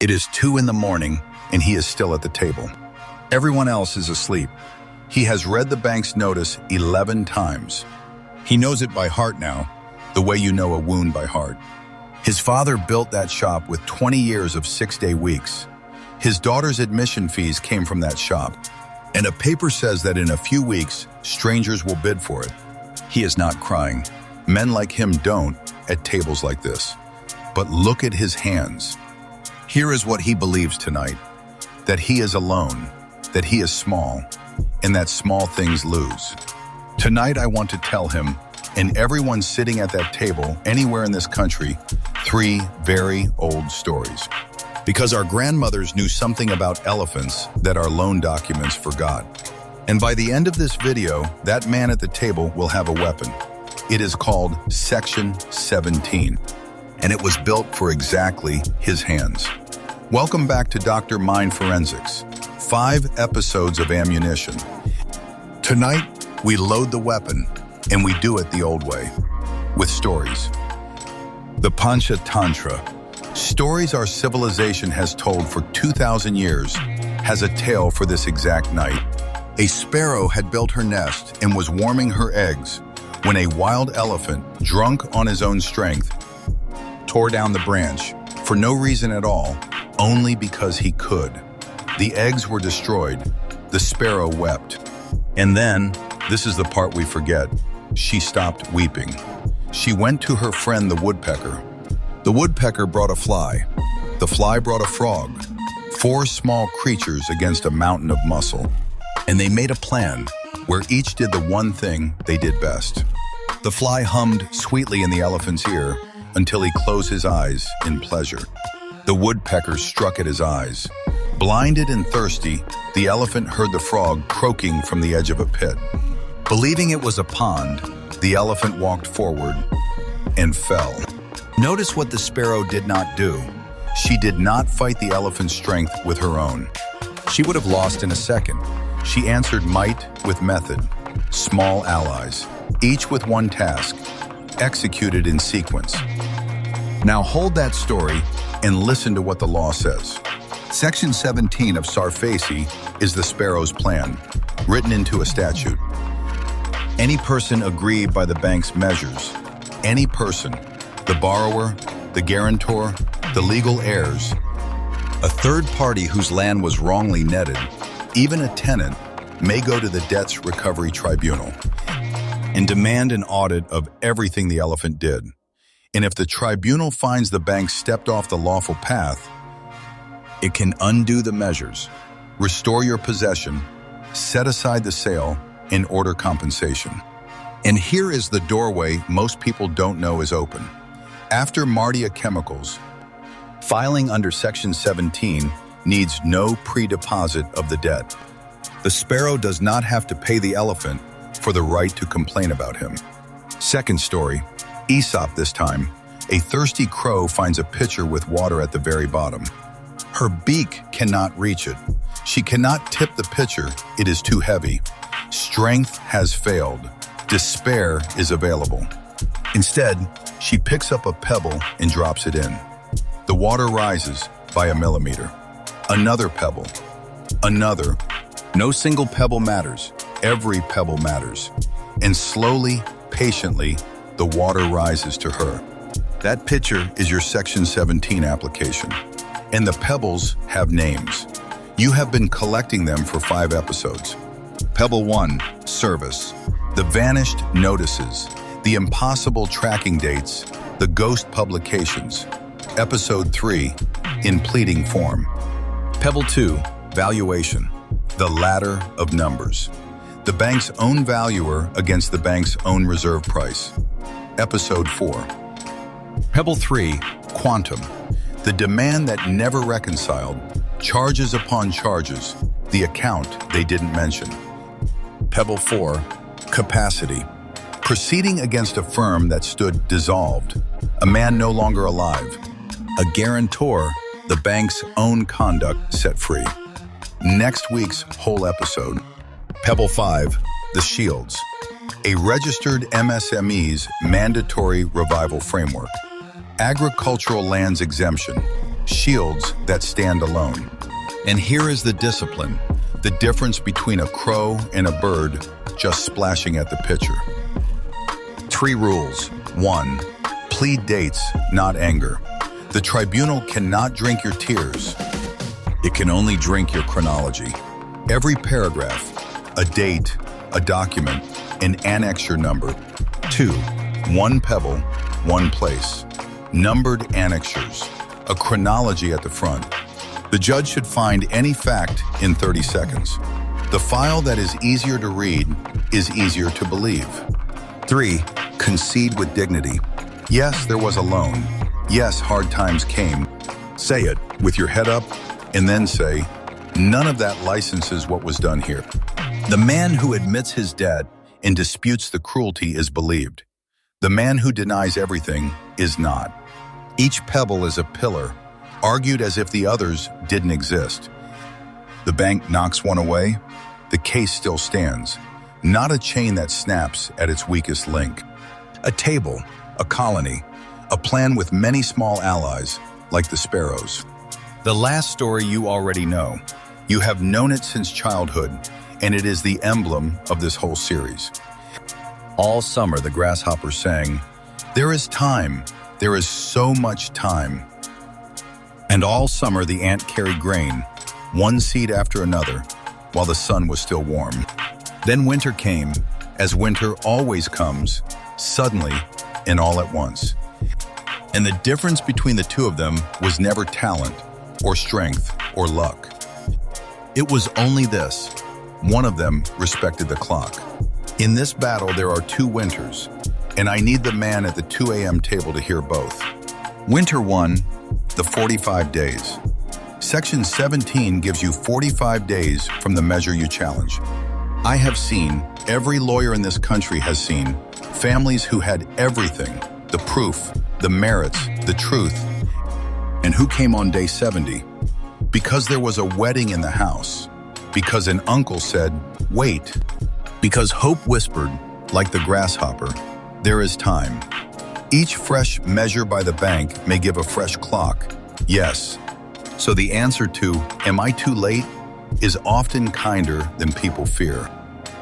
It is 2 in the morning and he is still at the table. Everyone else is asleep. He has read the bank's notice 11 times. He knows it by heart now, the way you know a wound by heart. His father built that shop with 20 years of 6-day weeks. His daughter's admission fees came from that shop. And a paper says that in a few weeks, strangers will bid for it. He is not crying. Men like him don't at tables like this. But look at his hands. Here is what he believes tonight, that he is alone, that he is small, and that small things lose. Tonight I want to tell him, and everyone sitting at that table anywhere in this country, 3 very old stories. Because our grandmothers knew something about elephants that our loan documents forgot. And by the end of this video, that man at the table will have a weapon. It is called Section 17, and it was built for exactly his hands. Welcome back to Dr. Mind Forensics, 5 episodes of ammunition. Tonight, we load the weapon, and we do it the old way, with stories. The Pancha Tantra. Stories our civilization has told for 2,000 years has a tale for this exact night. A sparrow had built her nest and was warming her eggs when a wild elephant, drunk on his own strength, tore down the branch for no reason at all, only because he could. The eggs were destroyed. The sparrow wept. And then, this is the part we forget, she stopped weeping. She went to her friend the woodpecker. The woodpecker brought a fly. The fly brought a frog. 4 small creatures against a mountain of muscle. And they made a plan where each did the one thing they did best. The fly hummed sweetly in the elephant's ear until he closed his eyes in pleasure. The woodpecker struck at his eyes. Blinded and thirsty, the elephant heard the frog croaking from the edge of a pit. Believing it was a pond, the elephant walked forward and fell. Notice what the sparrow did not do. She did not fight the elephant's strength with her own. She would have lost in a second. She answered might with method. Small allies, each with one task, executed in sequence. Now hold that story and listen to what the law says. Section 17 of SARFAESI is the sparrow's plan, written into a statute. Any person aggrieved by the bank's measures, any person, the borrower, the guarantor, the legal heirs, a third party whose land was wrongly netted, even a tenant, may go to the debts recovery tribunal and demand an audit of everything the elephant did. And if the tribunal finds the bank stepped off the lawful path, it can undo the measures, restore your possession, set aside the sale, and order compensation. And here is the doorway most people don't know is open. After Mardia Chemicals, filing under Section 17 needs no pre-deposit of the debt. The sparrow does not have to pay the elephant for the right to complain about him. Second story, Aesop this time. A thirsty crow finds a pitcher with water at the very bottom. Her beak cannot reach it. She cannot tip the pitcher, it is too heavy. Strength has failed. Despair is available. Instead, she picks up a pebble and drops it in. The water rises by a millimeter. Another pebble. Another. No single pebble matters. Every pebble matters. And slowly, patiently, the water rises to her. That pitcher is your Section 17 application. And the pebbles have names. You have been collecting them for 5 episodes. Pebble 1, service. The vanished notices. The impossible tracking dates. The ghost publications. Episode 3, in pleading form. Pebble 2, valuation. The ladder of numbers. The bank's own valuer against the bank's own reserve price. Episode 4. Pebble 3, quantum. The demand that never reconciled. Charges upon charges. The account they didn't mention. Pebble 4, capacity. Proceeding against a firm that stood dissolved. A man no longer alive. A guarantor, the bank's own conduct set free. Next week's whole episode. Pebble 5, the shields. A registered MSME's mandatory revival framework. Agricultural lands exemption. shields that stand alone. And here is the discipline, the difference between a crow and a bird just splashing at the pitcher. 3 rules. 1. Plead dates, not anger. The tribunal cannot drink your tears. It can only drink your chronology. Every paragraph, a date, a document, an annexure number. 2. 1 pebble, 1 place. Numbered annexures, a chronology at the front. The judge should find any fact in 30 seconds. The file that is easier to read is easier to believe. 3. Concede with dignity. Yes, there was a loan. Yes, hard times came. Say it with your head up and then say, none of that licenses what was done here. The man who admits his debt and disputes the cruelty is believed. The man who denies everything is not. Each pebble is a pillar, argued as if the others didn't exist. The bank knocks one away, the case still stands, not a chain that snaps at its weakest link. A table, a colony, a plan with many small allies, like the sparrows. The last story you already know. You have known it since childhood, and it is the emblem of this whole series. All summer, the grasshopper sang, "There is time, there is so much time." And all summer, the ant carried grain, one seed after another, while the sun was still warm. Then winter came, as winter always comes, suddenly and all at once. And the difference between the two of them was never talent, or strength, or luck. It was only this. One of them respected the clock. In this battle, there are 2 winters, and I need the man at the 2 a.m. table to hear both. Winter 1, the 45 days. Section 17 gives you 45 days from the measure you challenge. I have seen, every lawyer in this country has seen, families who had everything, the proof, the merits, the truth. And who came on day 70? Because there was a wedding in the house. Because an uncle said, wait. Because hope whispered, like the grasshopper, there is time. Each fresh measure by the bank may give a fresh clock. Yes. So the answer to, am I too late, is often kinder than people fear.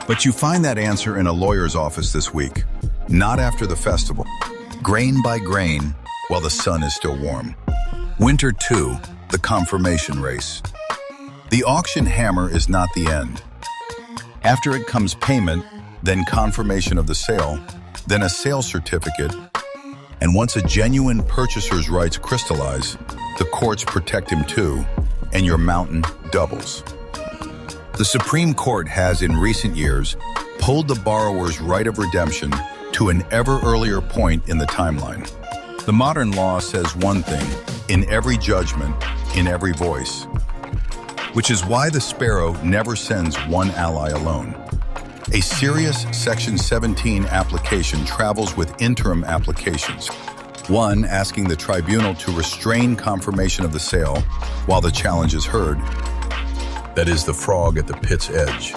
But you find that answer in a lawyer's office this week, not after the festival. Grain by grain, while the sun is still warm. Winter 2, the confirmation race. The auction hammer is not the end. After it comes payment, then confirmation of the sale, then a sale certificate, and once a genuine purchaser's rights crystallize, the courts protect him too, and your mountain doubles. The Supreme Court has, in recent years, pulled the borrower's right of redemption to an ever earlier point in the timeline. The modern law says one thing, in every judgment, in every voice, which is why the sparrow never sends one ally alone. A serious Section 17 application travels with interim applications. One asking the tribunal to restrain confirmation of the sale while the challenge is heard. That is the frog at the pit's edge,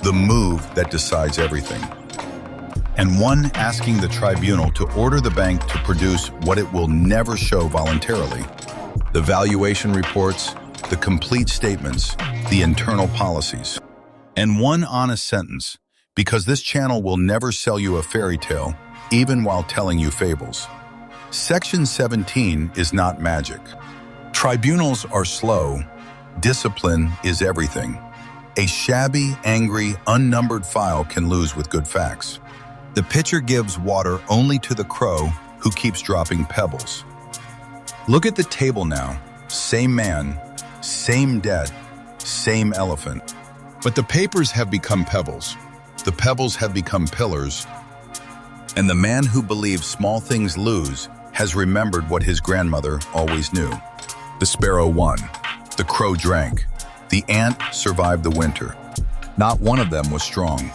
the move that decides everything. And one asking the tribunal to order the bank to produce what it will never show voluntarily. The valuation reports, the complete statements, the internal policies. And one honest sentence, because this channel will never sell you a fairy tale, even while telling you fables. Section 17 is not magic. Tribunals are slow. Discipline is everything. A shabby, angry, unnumbered file can lose with good facts. The pitcher gives water only to the crow who keeps dropping pebbles. Look at the table now. Same man, same debt, same elephant. But the papers have become pebbles. The pebbles have become pillars. And the man who believes small things lose has remembered what his grandmother always knew. The sparrow won. The crow drank. The ant survived the winter. Not one of them was strong.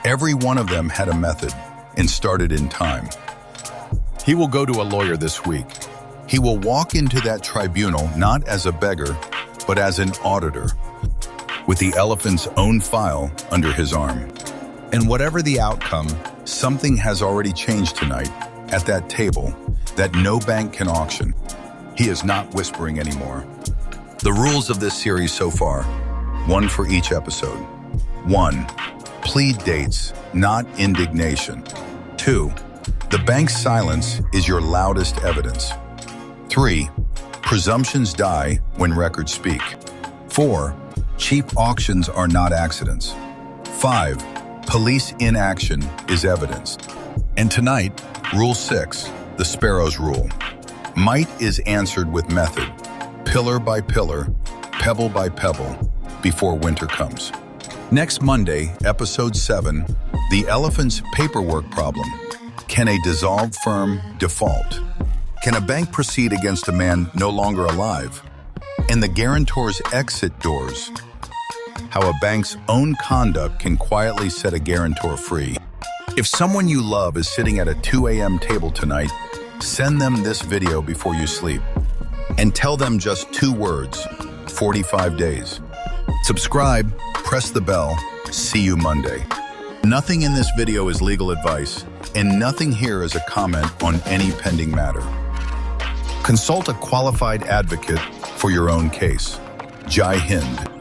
Every one of them had a method and started in time. He will go to a lawyer this week. He will walk into that tribunal not as a beggar, but as an auditor, with the elephant's own file under his arm. And whatever the outcome, something has already changed tonight at that table that no bank can auction. He is not whispering anymore. The rules of this series so far, one for each episode. 1. Plead dates, not indignation. 2. The bank's silence is your loudest evidence. 3. Presumptions die when records speak. 4. Cheap auctions are not accidents. 5. Police inaction is evidence. And tonight, Rule 6, the Sparrow's Rule. Might is answered with method, pillar by pillar, pebble by pebble, before winter comes. Next Monday, Episode 7, The Elephant's Paperwork Problem. Can a dissolved firm default? Can a bank proceed against a man no longer alive? And the guarantor's exit doors. How a bank's own conduct can quietly set a guarantor free. If someone you love is sitting at a 2 a.m. table tonight, send them this video before you sleep. And tell them just 2 words, 45 days. Subscribe, press the bell, see you Monday. Nothing in this video is legal advice, and nothing here is a comment on any pending matter. Consult a qualified advocate for your own case. Jai Hind.